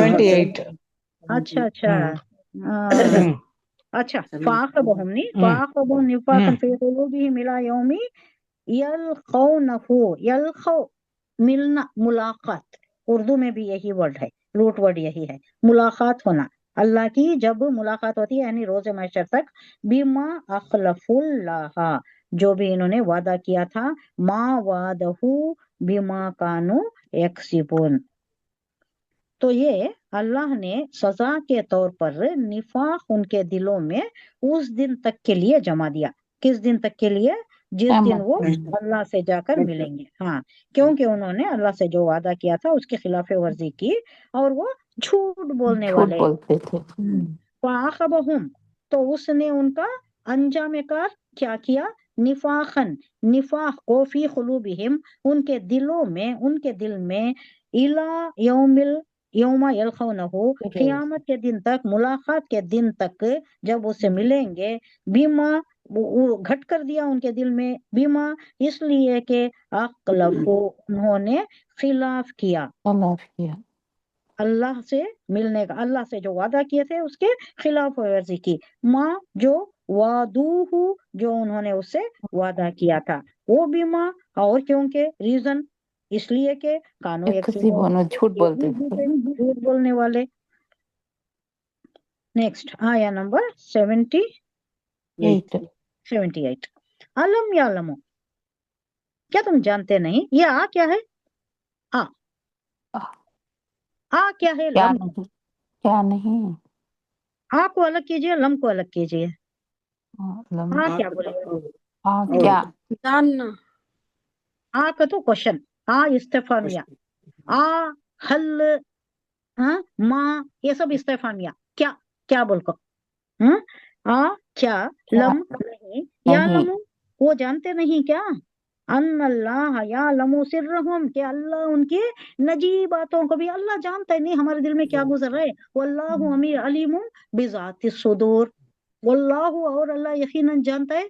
78. अच्छा अच्छा अच्छा फाखबहुम नहीं फाखबहुम निफाकन फी कुलूबिहिम इला यौमी यलखौ मिलना मुलाकात, उर्दू में भी यही वर्ड है, रूट वर्ड यही है, मुलाकात होना अल्लाह की जब मुलाकात होती है यानी रोज महशर तक, बिमा अखलफुल्लाह, जो भी इन्होंने वादा किया था, मा वादहू बिमा कानू यक्सिबुन। तो ये अल्लाह ने सजा के तौर पर निफाक उनके दिलों में उस दिन तक के लिए जमा दिया। किस दिन तक के लिए? जिस दिन वो अल्लाह से जाकर मिलेंगे। हाँ, क्योंकि उन्होंने अल्लाह से जो वादा किया था उसकी खिलाफ वर्जी की और वो झूठ बोलने वाले बोलते थे। फाखबहुम, तो उसने उनका अंजाम कार क्या किया? निफाखन, निफाख को फी खुलूबिहिम, उनके दिलों में, उनके दिल में, इला यौमिल यौमा यलखौनहु, क़यामत के दिन तक, मुलाकात के दिन तक जब उससे मिलेंगे, बीमा वो घट कर दिया उनके दिल में, बीमा इसलिए कि अक्लफो, उन्होंने खिलाफ किया अल्लाह से मिलने का, अल्लाह से जो वादा किए थे उसके खिलाफ वर्जी की, माँ जो वादूहु, जो उन्होंने उससे वादा किया था, वो भी माँ, और क्योंकि रीजन इसलिए के कानू झूठ बोलते थे। झूठ बोलने वाले। नेक्स्ट आया नंबर 78। अलम यालमु, क्या तुम जानते नहीं? ये आ क्या है? आ क्या है? लम। क्या नहीं? आ को अलग कीजिए, लम को अलग कीजिए। आ क्या बोलेगा? क्या? जानना। आ का तो क्वेश्चन, आ इस्तेफामिया, आ हल, हाँ, माँ, ये सब इस्तेफामिया, क्या क्या बोल को, आ क्या, लम नहीं, या लमु, वो जानते नहीं क्या? अन अल्लाह या लमु सिर्रहुम, के अल्लाह उनकी नजी बातों को भी अल्लाह जानता है, नहीं हमारे दिल में क्या गुजर रहा है। वल्लाहु अमीर अलीम बिजाति सुदूर, वल्लाहु, और अल्लाह यकीनन जानता है,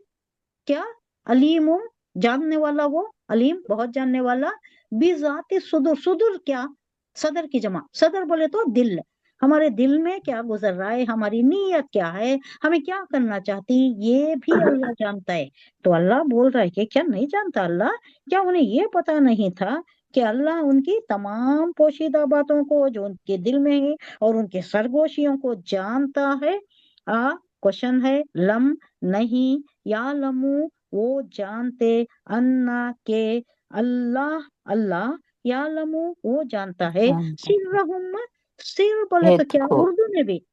क्या? अलीम, जानने वाला, वो अलीम बहुत जानने वाला, बिजाति सुदूर, सुदूर क्या? सदर की जमा, सदर बोले तो दिल, हमारे दिल में क्या गुजर रहा है, हमारी नीयत क्या है, हमें क्या करना चाहती, ये भी अल्लाह जानता है। तो अल्लाह बोल रहा है कि क्या नहीं जानता अल्लाह? क्या उन्हें ये पता नहीं था कि अल्लाह उनकी तमाम पोशीदा बातों को जो उनके दिल में है और उनके सरगोशियों को जानता है? क्वेश्चन है, लम नहीं, या लमू, वो जानते, अन्ना के अल्लाह, अल्लाह, या लमू, वो जानता है, सिर्रहुम, सिर बोले तो क्या उर्दू में भी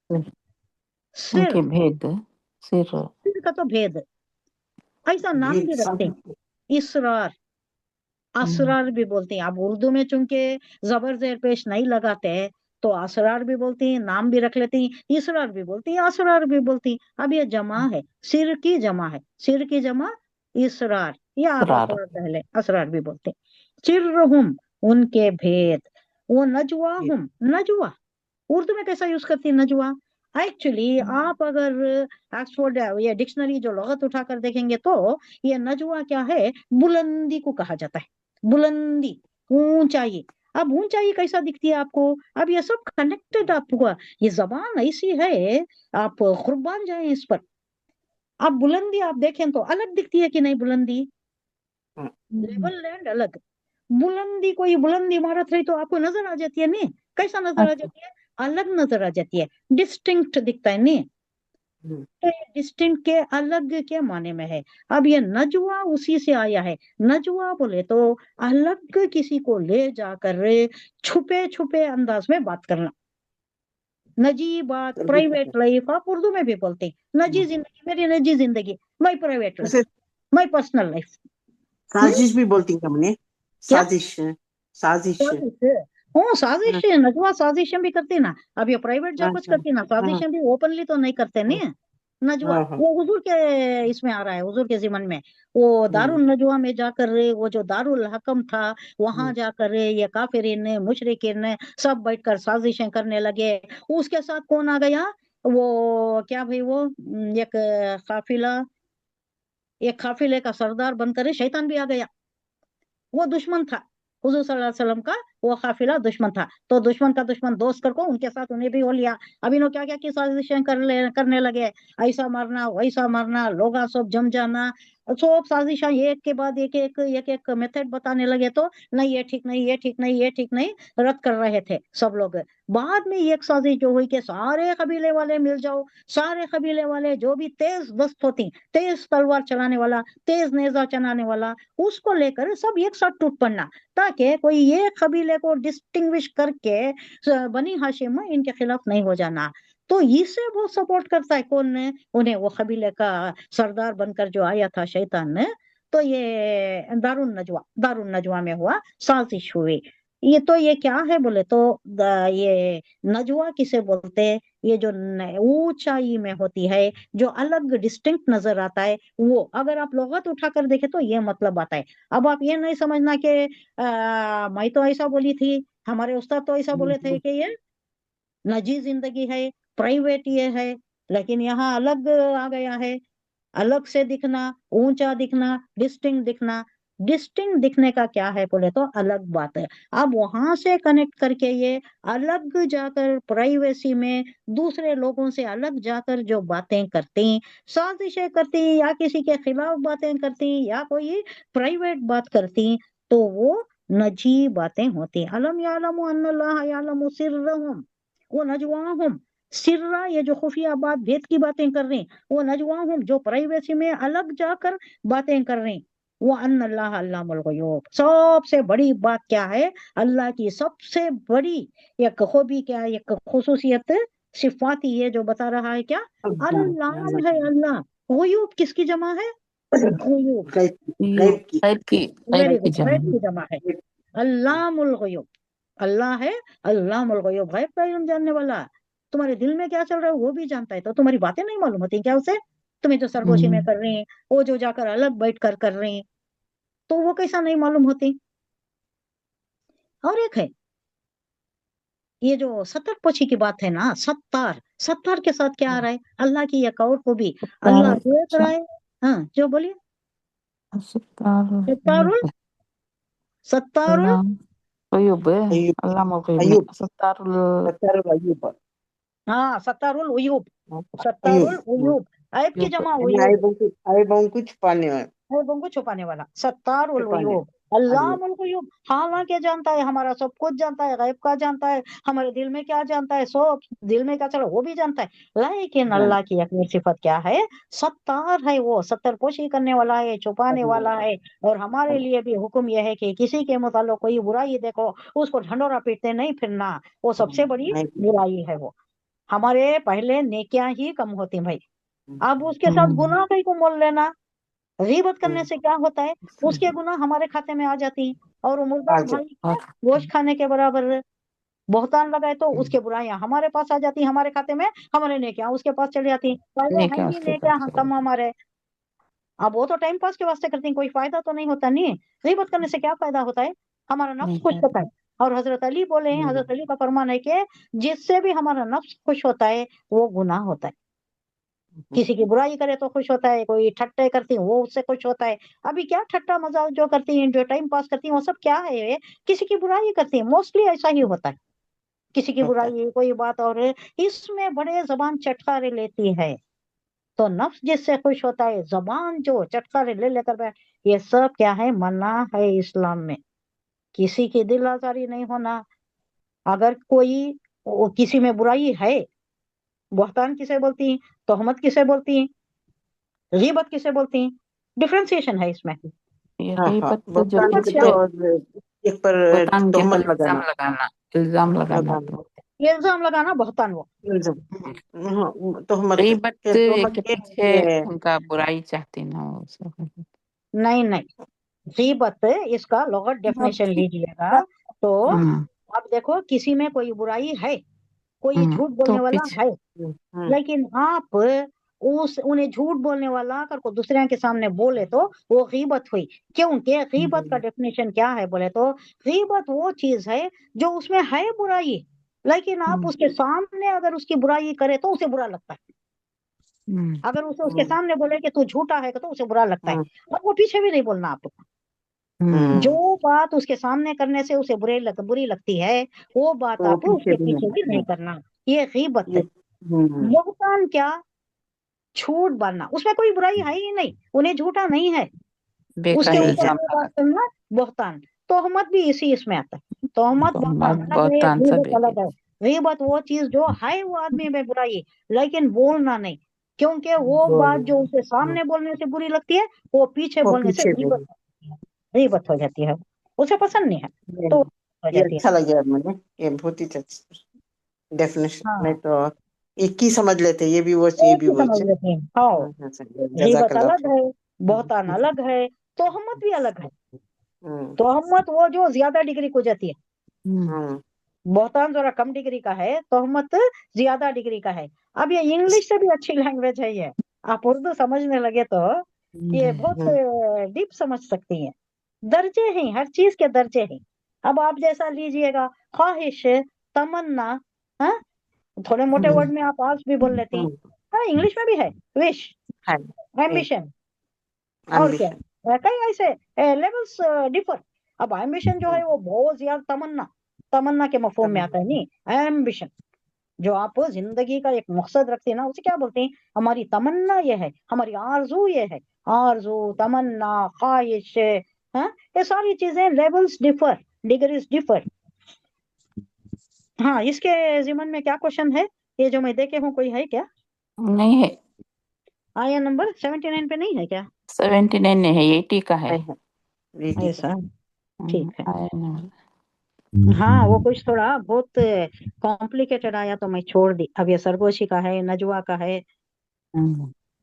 सिर, भेद, सिर का तो भेद, ऐसा नाम भी रखते हैं, इसरार, असरार भी बोलते हैं। अब उर्दू में चूंकि जबर जेर पेश नहीं लगाते हैं तो असरार भी बोलती हैं, नाम भी रख लेती हैं, इसरार भी बोलती हैं, असरार भी बोलती हैं। अब ये जमा है, सिर की जमा है, सिर की जमा इसरार, या असरार पहले, असरार भी बोलते हैं। सिर्रहुम, उनके भेद, वो नजवा हम, नजवा उर्दू में कैसा यूज करती है नजवा? एक्चुअली आप अगर ऑक्सफोर्ड या डिक्शनरी जो लुगत उठाकर देखेंगे तो ये नजवा क्या है, बुलंदी को कहा जाता है, बुलंदी, ऊंचाई। अब ऊंचाई कैसा दिखती है आपको? अब ये सब कनेक्टेड, आपको ये जबान ऐसी है, आप कुर्बान जाए इस पर। अब बुलंदी आप देखें तो अलग दिखती है कि नहीं बुलंदी? लेवल लैंड अलग, बुलंदी, कोई बुलंदी इमारत रही तो आपको नजर आ जाती है नहीं? कैसा नजर आ जाती है? अलग नजर आ जाती है, डिस्टिंक्ट दिखता है नहीं? डिस्टिंक्ट के अलग के माने में है। अब ये नजवा उसी से आया है, नजवा बोले तो अलग किसी को ले जाकर छुपे छुपे अंदाज में बात करना, नजी बात, प्राइवेट लाइफ, आप उर्दू में भी बोलते हैं नजी जिंदगी, मेरी नजी जिंदगी, my private life, my personal life. साजिश भी बोलती हैं हमने, साजिश, साजिश, साजिश, नजवा साजिशें भी करती ना। अब ये प्राइवेट जब कुछ करती ना, साजिशें भी ओपनली तो नहीं करते नहीं नजवा। वो हुजूर के इसमें आ रहा है, हुजूर के जिमन में, वो दारुल नजवा में जाकर वो जो दारुल हकम था वहां जाकर ये काफिरीन ने, मुशरिकीन ने सब बैठकर साजिशें करने लगे। उसके साथ कौन आ गया? वो क्या भाई, वो एक काफिला, एक काफिले का सरदार बनकर शैतान भी आ गया। वो दुश्मन था हुजूर सल्लल्लाहु अलैहि वसल्लम का, वो काफिला दुश्मन था, तो दुश्मन का दुश्मन दोस्त करको उनके साथ उन्हें भी हो लिया। अब इन्हों क्या क्या की साजिशें करने लगे, ऐसा मारना वैसा मारना, लोग सब जम जाना, सब साजिशें एक के बाद एक मेथड बताने लगे। तो नहीं ये ठीक नहीं, ये ठीक नहीं, ये ठीक नहीं, रद्द कर रहे थे सब लोग। बाद में एक साजिश जो हुई कि सारे कबीले वाले मिल जाओ, सारे कबीले वाले जो भी तेज दस्त होती, तेज तलवार चलाने वाला, तेज नेजा चलाने वाला, उसको लेकर सब एक साथ टूट पड़ना, ताकि कोई ये कबीले को डिस्टिंग्विश करके बनी हाशिम में इनके खिलाफ नहीं हो जाना। तो इसे वो सपोर्ट करता है, कौन ने, उन्हें वो कबीले का सरदार बनकर जो आया था शैतान ने। तो ये दारुन नजवा में हुआ, साजिश हुई। ये तो ये क्या है बोले तो ये नजवा किसे बोलते हैं, ये जो ऊंचाई में होती है, जो अलग डिस्टिंक्ट नजर आता है, वो अगर आप लुगत उठाकर देखे तो ये मतलब आता है। अब आप ये नहीं समझना कि मैं तो ऐसा बोली थी, हमारे उस्ताद तो ऐसा बोले थे कि ये निजी जिंदगी है, प्राइवेट ये है, लेकिन यहाँ अलग आ गया है। अलग से दिखना, ऊंचा दिखना, डिस्टिंक्ट दिखना। डिस्टिंक्ट दिखने का क्या है बोले तो अलग बात है। अब वहां से कनेक्ट करके ये अलग जाकर प्राइवेसी में दूसरे लोगों से अलग जाकर जो बातें करती, साजिशें करती, या किसी के खिलाफ बातें करती, या कोई प्राइवेट बात करती, तो वो नजी बातें होती। अलम यालमु अन्नल्लाह यालमु सिर्रहुम वो नजवाहुम। सिर्रा ये जो खुफिया बात भेद की बातें कर रहे हैं, वो नजवाहुम जो प्राइवेसी में अलग जाकर बातें कर रहे हैं, वो अन्नल्लाह अल्लामुल गुयूब। सबसे बड़ी बात क्या है, अल्लाह की सबसे बड़ी एक खूबी क्या है, एक खुसूसियत सिफात ही है जो बता रहा है क्या, अल्लाह है अल्लाह। गुयूब किसकी जमा है, गुयूब, गैब की गैब की वेरी गैब की गुड, जमा गैब की जमा है। अल्लामुल गुयूब, अल्लाह है अल्लामुल गुयूब, गैब का इल्म जानने वाला। तुम्हारे दिल में क्या चल रहा है वो भी जानता है, तो तुम्हारी बातें नहीं मालूम होती क्या उसे? तुम्हें तो सरगोशी में कर रहे हैं, वो जो जाकर अलग बैठ कर रहे हैं, तो वो कैसा नहीं मालूम होती। और एक है ये जो सत्तर पोछी की बात है ना, सत्तार, सत्तार के साथ क्या आ रहा है, अल्लाह की एक और को भी अल्लाह देख रहा है। हाँ जो बोलिए, सत्तारुल, सत्तारुल, अयूब अय्यूब अल्लाह मगयूब में अय्यूब सत्तारुल सत्तारुल अय्यूब हाँ सत्तारुल उयूब, अय्यूब सत्तारुल उयूब, ऐब की जमा यानी उयूब, आइबों को छुपाने वाला, ऐबों को छुपाने वाला, सत्तारुल छुपाने उयूब, अल्लामुल गुयूब। हालांकि जानता है, हमारा सब कुछ जानता है, गैब का जानता है, हमारे दिल में क्या जानता है, सब दिल में क्या चला वो भी जानता है। लेकिन वाला अल्लाह की एक सिफत क्या है, सत्तार है, वो सत्तर पोशी करने वाला है, छुपाने वाला है। और हमारे लिए भी हुक्म यह है कि किसी के मुताल्लिक कोई बुराई देखो, उसको ढंढोरा पीटते नहीं फिरना, वो सबसे बड़ी बुराई है। वो हमारे पहले नेकियां ही कम होती भाई, अब उसके साथ गुनाह कहीं को मोल लेना। गीबत करने से क्या होता है, उसके गुनाह हमारे खाते में आ जाती हैं, और वो मुर्दा आज भाई के गोश्त खाने के बराबर है। बहुतान लगाए तो उसके बुराइयां हमारे पास आ जाती, हमारे खाते में, हमारे नेकियां उसके पास चली जाती। पहले नहीं है क्या ही उसके नेकियां पास कम हमारे। अब वो तो टाइम पास के वास्ते करती हैं, कोई फायदा तो नहीं होता। नहीं, गीबत करने से क्या फायदा होता है, हमारा नफ्स नहीं खुश क्या होता है। और हजरत अली बोले हैं, हजरत अली का फरमान है कि जिससे भी हमारा नफ्स खुश होता है वो गुनाह होता है। किसी की बुराई करे तो खुश होता है, कोई ठट्टे करती है वो उससे खुश होता है। अभी क्या ठट्टा मजाक जो करती हैं, जो टाइम पास करती हैं, वो सब क्या है, किसी की बुराई करती है, मोस्टली ऐसा ही होता है। किसी की होता है। बुराई कोई बात, और इसमें बड़े जबान चटकारे लेती है। तो नफ्स जिससे खुश होता है, जबान जो चटकारे ले लेकर बैठ, ये सब क्या है, मना है इस्लाम में। किसी की दिल आजारी नहीं होना। अगर कोई किसी में बुराई है, बहतान किसे बोलती हैं, तोहमत किसे बोलती हैं, गीबत किसे बोलती हैं, डिफरेंशिएशन है इसमें। ये हाँ हाँ गीबत जो बहतान गीबत के क्या तो है, एक पर बहतान के तोहमत ऊपर लगाना, इल्जाम लगाना लगाना तो ये इल्जाम लगाना बहतान वो। इल्जाम, हाँ तोहमत गीबत के तोहमत के पीछे ये उनका बुराई चाहती ना वो सब। नहीं नहीं, गीबत इसका लुगत डेफिनेशन लीजिएगा तो हम्म आप देखो, किसी में कोई बुराई है, कोई झूठ तो बोलने वाला पीछे है, लेकिन आप उस उन्हें झूठ बोलने वाला अगर को दूसरे के सामने बोले तो वो गीबत हुई। क्योंकि गीबत का डेफिनेशन क्या है बोले तो, गीबत वो चीज है जो उसमें है बुराई, लेकिन आप उसके सामने अगर उसकी बुराई करे तो उसे बुरा लगता है। अगर उसे उसके सामने बोले कि तू झूठा है तो उसे बुरा लगता है, और वो पीछे भी नहीं बोलना आपको। جو بات اس کے سامنے کرنے سے اسے بری لگتی ہے وہ بات وہ آپ اس پیچھے کے بھی پیچھے بھی نہیں کرنا. یہ غیبت ہے. ہوں بہتان کیا؟ جھوٹ باندھنا. اس میں کوئی برائی ہے ہی نہیں, انہیں جھوٹا نہیں ہے. اس کے بےکاری اوپر الزام وہ لگا بات کرنا بہتان. تہمت بھی اسی اس میں آتا ہے. تہمت بہتان الگ ہے, بہتان سب غیبت ایک الگ ہے. غیبت وہ چیز جو ہے وہ آدمی میں برائی لیکن بولنا نہیں, کیونکہ وہ بات جو اسے سامنے بولنے سے بری لگتی ہے وہ پیچھے وہ بولنے سے پیچھے بھی غیبت ہو جاتی ہے, اسے پسند نہیں ہے تو ہو یہ جاتی ہے. اچھا لگا مجھے, یہ بہت ہی اچھا ڈیفینیشن. ہاں, میں تو ایک ہی سمجھ لیتے, یہ بھی وہ یہ ایک بھی ہی وہ. سمجھ لیتے ہیں. ہاں, جزاک غیبت اللہ الگ خیر. ہے, بہتان الگ ہے, تہمت بھی الگ ہے. ہوں تہمت وہ جو زیادہ ڈگری کو جاتی ہے, ہوں بہتان ذرا کم ڈگری کا ہے, تہمت زیادہ ڈگری کا ہے. اب یہ انگلش سے بھی اچھی لینگویج ہے یہ, آپ اردو سمجھنے لگے تو یہ بہت ڈیپ سمجھ سکتی ہیں. درجے ہیں, ہر چیز کے درجے ہیں. اب آپ جیسا لیجئے گا, خواہش, تمنا, ہاں تھوڑے موٹے ورڈ میں آپ آج بھی بول لیتے ہیں. ہاں انگلش میں بھی ہے وش, ایمبیشن, اور کیا کئی ایسے لیولس ڈفر. اب ایمبیشن جو ہے وہ بہت زیادہ تمنا کے مفہوم میں آتا ہے. نہیں, ایمبیشن جو آپ زندگی کا ایک مقصد رکھتے ہیں نا, اسے کیا بولتے ہیں؟ ہماری تمنا یہ ہے, ہماری آرزو یہ ہے. آرزو, تمنا, خواہش, ہاں یہ ساری چیزیں لیولس ڈفر, ڈگریز ڈفر. ہاں, اس کے ضمن میں کیا کوشچن ہے یہ جو میں دیکھے ہوں, کوئی ہے کیا؟ نہیں ہے. آیا نمبر 79 پہ نہیں ہے کیا؟ 79 نہیں ہے, 80 کا ہے. ایسا ٹھیک ہے. آیا نمبر. ہاں وہ کچھ تھوڑا بہت کمپلیکیٹڈ آیا تو میں چھوڑ دی. اب یہ سرگوشی کا ہے, نجوا کا ہے,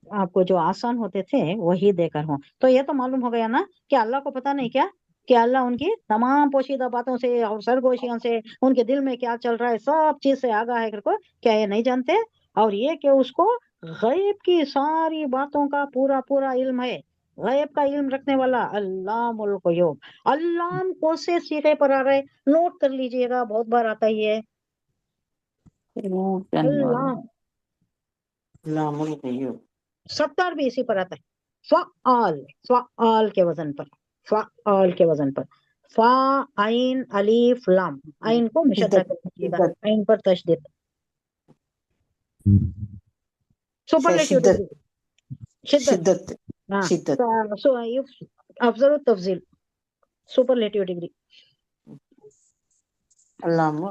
آپ کو جو آسان ہوتے تھے وہی دے کر ہوں. تو یہ تو معلوم ہو گیا نا کہ اللہ کو پتا نہیں کیا کہ اللہ ان کی تمام پوشیدہ باتوں سے اور سرگوشیوں سے, ان کے دل میں کیا چل رہا ہے, سب چیز سے آگاہ ہے. کو کیا یہ نہیں جانتے؟ اور یہ کہ اس کو غیب کی ساری باتوں کا پورا پورا علم ہے. غیب کا علم رکھنے والا علام الغیوب. علام کو سے سیغے پر آ رہے, نوٹ کر لیجئے گا, بہت بار آتا ہی ہے علام. علام الغیوب. 70 بھی اسی پر آتا ہے. فعال, فعال کے وزن پر, فعال کے وزن پر. فا عین الف لام, عین کو مشدہ کر دیجیے گا, عین پر تشدید. سپرلیٹیو ڈگری, شدت. ہاں, شدت. افضل التفضیل, سپرلیٹیو ڈگری. علام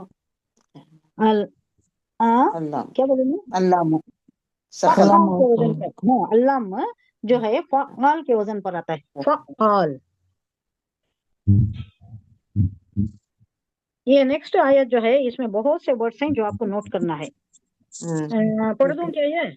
علام کیا بولیں گے؟ علام فعال سخل. کے وزن پر. ہاں, علام جو ہے فعال کے وزن پر آتا ہے, فعال. یہ نیکسٹ آیت جو ہے اس میں بہت سے ورڈز ہیں جو آپ کو نوٹ کرنا ہے. پڑھ دوں کیا یہ؟